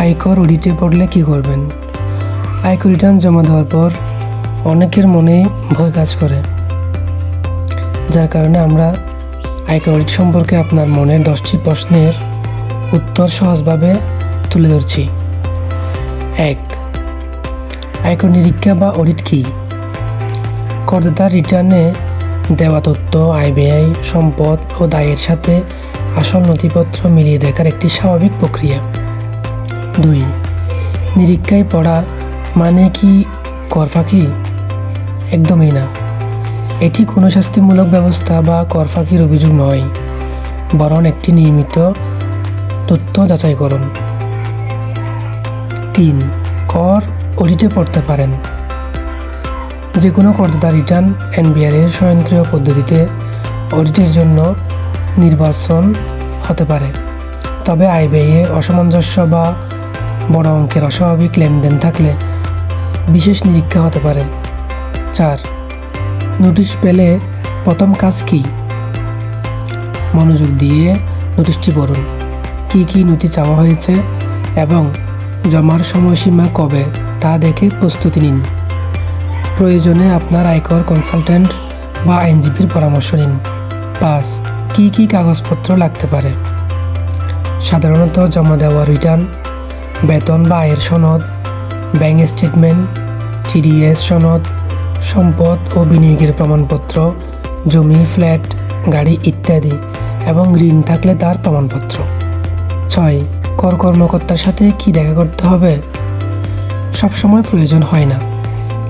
আয়কর অডিটে পড়লে কী করবেন? আয়কর রিটার্ন জমা দেওয়ার পর অনেকের মনেই ভয় কাজ করে, যার কারণে আমরা আয়কর অডিট সম্পর্কে আপনার মনের 10টি প্রশ্নের উত্তর সহজভাবে তুলে ধরছি। 1. আয়কর নিরীক্ষা বা অডিট কী? করদাতার রিটার্নে দেওয়া তথ্য আয় ব্যয়, সম্পদ ও দায়ের সাথে আসল নথিপত্র মিলিয়ে দেখার একটি স্বাভাবিক প্রক্রিয়া। 2. নিরীক্ষায় পড়া মানে কি কর ফাঁকি? একদমই না। এটি কোনো শাস্তিমূলক ব্যবস্থা বা কর ফাঁকির অভিযোগ নয়, বরং একটি নিয়মিত তথ্য যাচাইকরণ। 3. কর অডিটে পড়তে পারেন। যে কোনো করদাতা রিটার্ন এনবিআর-এর স্বয়ংক্রিয় পদ্ধতিতে অডিটের জন্য নির্বাচন হতে পারে, তবে আয় ব্যয়ে অসামঞ্জস্য বা বড় অঙ্কের অস্বাভাবিক লেনদেন থাকলে বিশেষ নিরীক্ষা হতে পারে। 4. নোটিশ পেলে প্রথম কাজ কী? মনোযোগ দিয়ে নোটিশটি পড়ুন। কী কী নথি চাওয়া হয়েছে এবং জমার সময়সীমা কবে তা দেখে প্রস্তুতি নিন। প্রয়োজনে আপনার আয়কর কনসালটেন্ট বা আইনজীবীর পরামর্শ নিন। 5. কী কী কাগজপত্র লাগতে পারে? সাধারণত জমা দেওয়া রিটার্ন, বেতন বা আয়ের সনদ, ব্যাংক স্টেটমেন্ট, টিডিএস সনদ, সম্পদ ও বিনিয়োগের প্রমাণপত্র, জমি, ফ্ল্যাট, গাড়ি ইত্যাদি এবং ঋণ থাকলে তার প্রমাণপত্র। 6. কর কর্মকর্তার সাথে কি দেখা করতে হবে? সবসময় প্রয়োজন হয় না।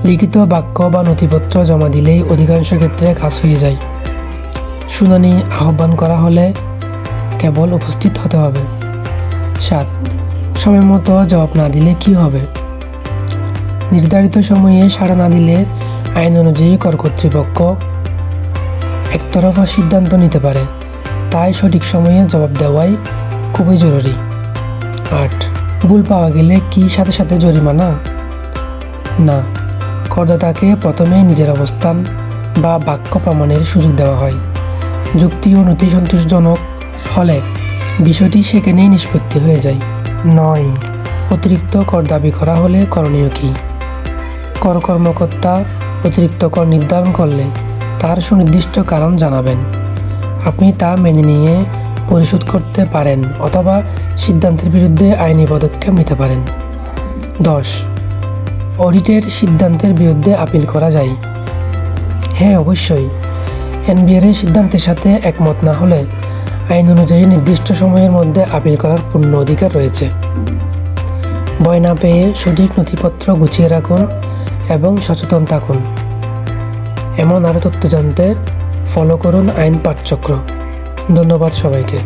লিখিত বাক্য বা নথিপত্র জমা দিলেই অধিকাংশ ক্ষেত্রে কাজ হয়ে যায়। শুনানি আহ্বান করা হলে কেবল উপস্থিত হতে হবে। 7. সময় মতো জবাব না দিলে কী হবে? নির্ধারিত সময়ে সাড়া না দিলে আইন অনুযায়ী কর কর্তৃপক্ষ একতরফা সিদ্ধান্ত নিতে পারে, তাই সঠিক সময়ে জবাব দেওয়াই খুবই জরুরি। 8. ভুল পাওয়া গেলে কি সাথে সাথে জরিমানা? না, করদাতাকে প্রথমেই নিজের অবস্থান বা বাক্য প্রমাণের সুযোগ দেওয়া হয়। যুক্তি ও নথি সন্তোষজনক হলে বিষয়টি সেখানেই নিষ্পত্তি হয়ে যায়। 9. অতিরিক্ত কর দাবি করা হলে করণীয় কী? কর কর্মকর্তা অতিরিক্ত কর নির্ধারণ করলে তার সুনির্দিষ্ট কারণ জানাবেন। আপনি তা মেনে নিয়ে পরিশোধ করতে পারেন অথবা সিদ্ধান্তের বিরুদ্ধে আইনি পদক্ষেপ নিতে পারেন। 10. অডিটের সিদ্ধান্তের বিরুদ্ধে আপিল করা যায়? হ্যাঁ, অবশ্যই। এনবিআর-এর সিদ্ধান্তের সাথে একমত না হলে আইন অনুযায়ী নির্দিষ্ট সময়ের মধ্যে আপিল করার পূর্ণ অধিকার রয়েছে। ভয় না পেয়ে সঠিক নথিপত্র গুছিয়ে রাখুন এবং সচেতন থাকুন। এমন আরও তথ্য জানতে ফলো করুন আইন পাঠচক্র। ধন্যবাদ সবাইকে।